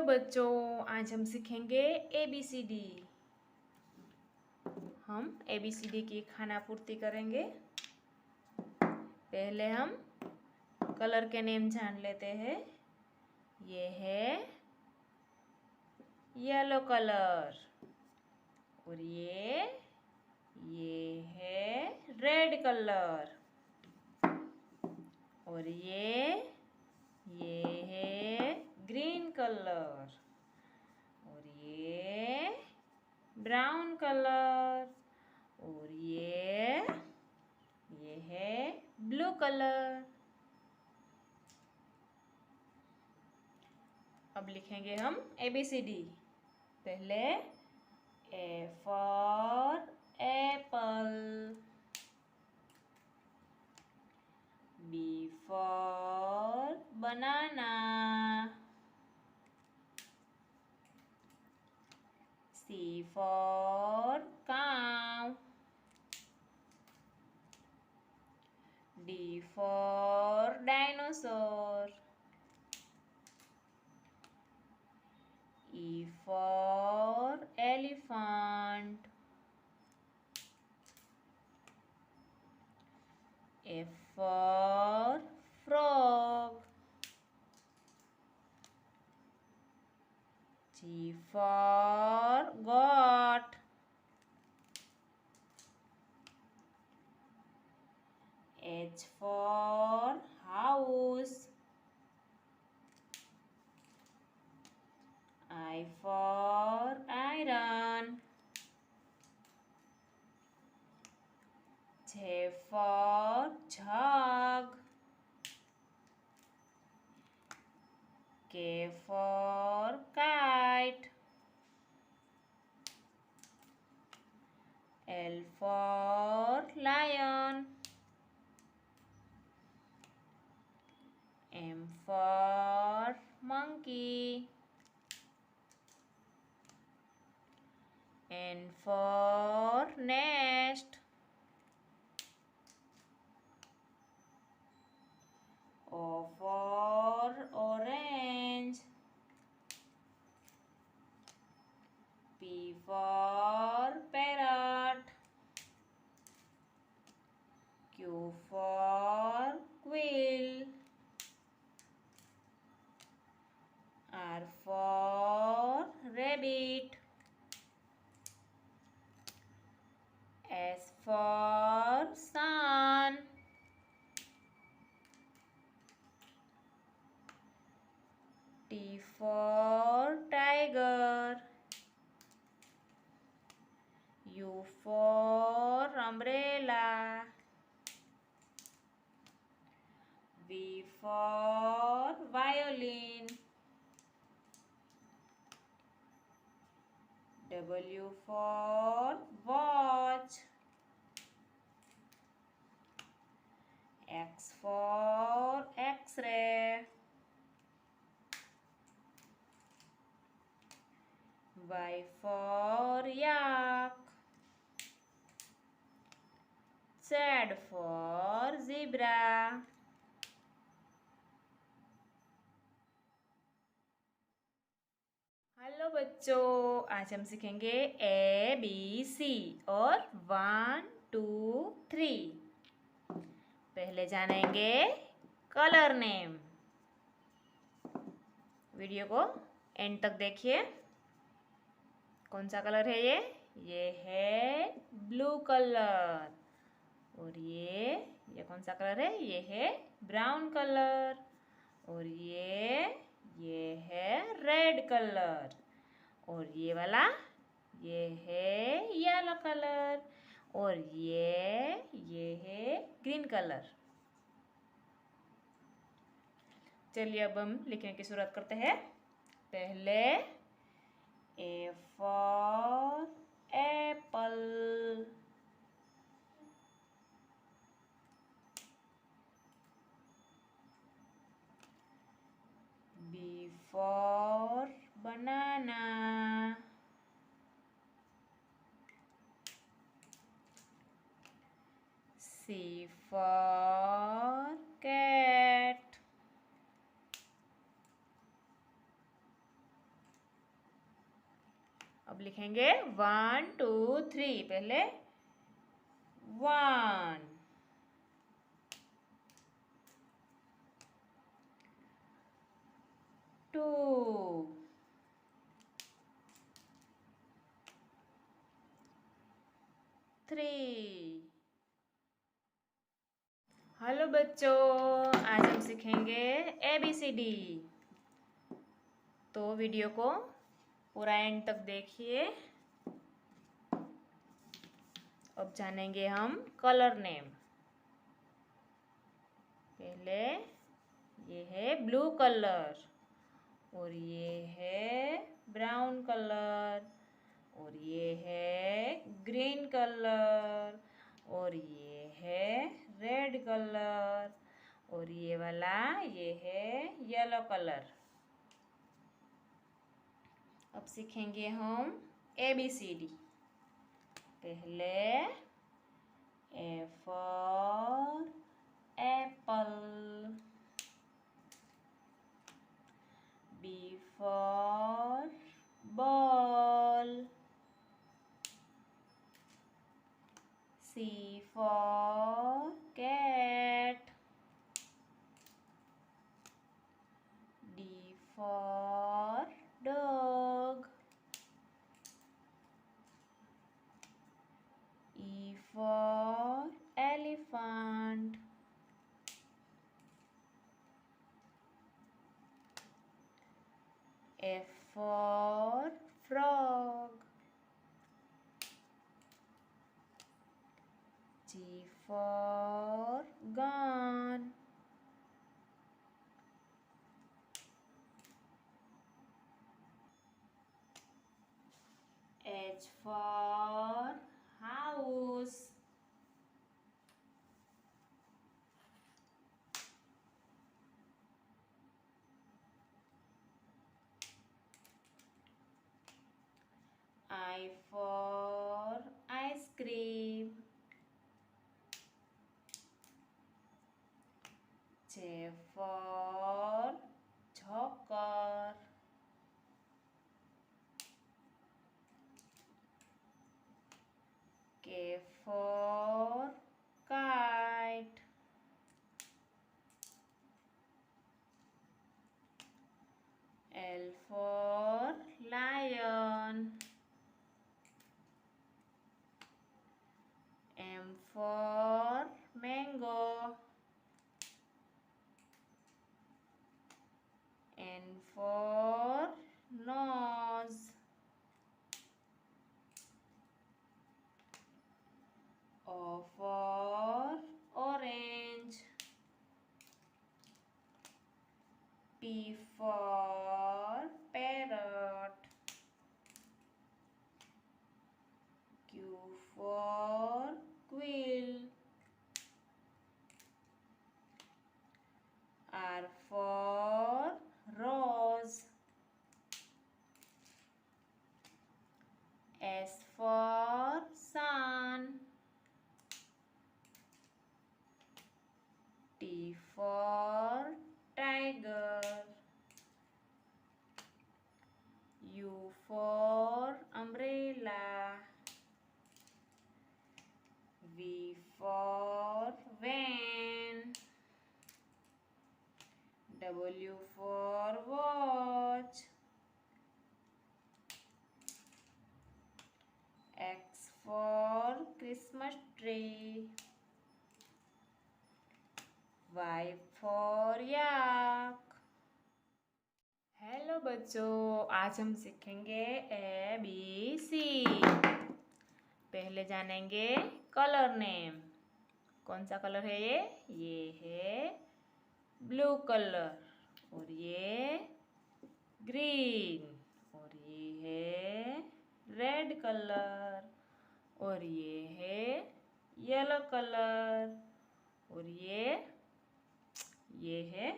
बच्चों, आज हम सीखेंगे ABCD। हम ABCD की खाना पूर्ति करेंगे। पहले हम कलर के नेम जान लेते हैं। ये है येलो कलर और ये है रेड कलर और ये है ग्रीन कलर और ये ब्राउन कलर और ये है ब्लू कलर। अब लिखेंगे हम ABCD। पहले A for apple, B for banana, C for cow, D for dinosaur, E for elephant, F for frog, G for goat, H for house, I for iron, J for jug, K for kite, L for lion, M for monkey, N for nest, O for orange, P for parrot, Q for quill, R for rabbit, S for sun, T for tiger, U for umbrella, V for violin, W for watch, X for X-ray, Y for yak, Z for zebra. Hello बच्चों, आज हम सीखेंगे ABC और 1, 2, 3। पहले जानेंगे colour name. Video को and तक देखिए। कौन सा कलर है ये? ये है ब्लू कलर और ये कौन सा कलर है? ये है ब्राउन कलर और ये है रेड कलर और ये वाला ये है येलो कलर और ये है ग्रीन कलर। चलिए अब हम लिखने की शुरुआत करते हैं। पहले A for apple, B for banana, C for cat, अब लिखेंगे 1 2 3। पहले 1 2 3। हेलो बच्चों, आज हम सीखेंगे ABCD। तो वीडियो को पूरा एंड तक देखिए। अब जानेंगे हम कलर नेम। पहले ये है ब्लू कलर, और ये है ब्राउन कलर, और ये है ग्रीन कलर, और ये है रेड कलर, और ये वाला ये है येलो कलर। अब सीखेंगे हम ABCD। पहले A for apple, B for ball, C for cat, D for dog, E for elephant, F for frog, G for gun, H for house, I for ice cream, J for joker, K for kite, L for lion, M for mango, N for nose, O for orange, P for parrot, Q for quill, R for rose, S for sun, T for tiger, U for umbrella, V for van, W for watch, X for Christmas tree, Y for yak। Hello बच्चों, आज हम सीखेंगे ABC। पहले जानेंगे colour name. कौन सा colour है ये है ब्लू कलर, और ये ग्रीन, और ये है रेड कलर, और ये है येलो कलर, और ये है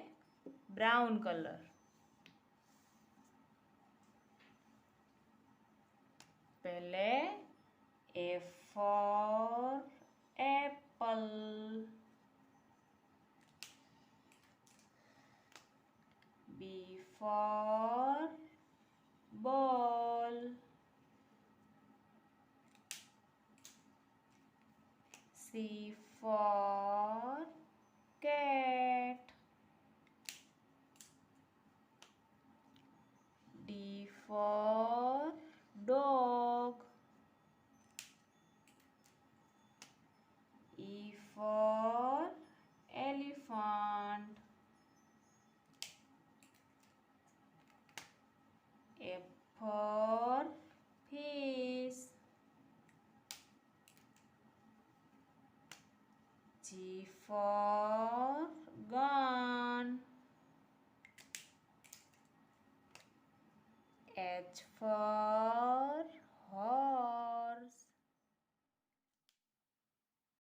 ब्राउन कलर। पहले A for apple, B for ball, for cat. D for dog. E for elephant. F for fish. G for gun. H for horse.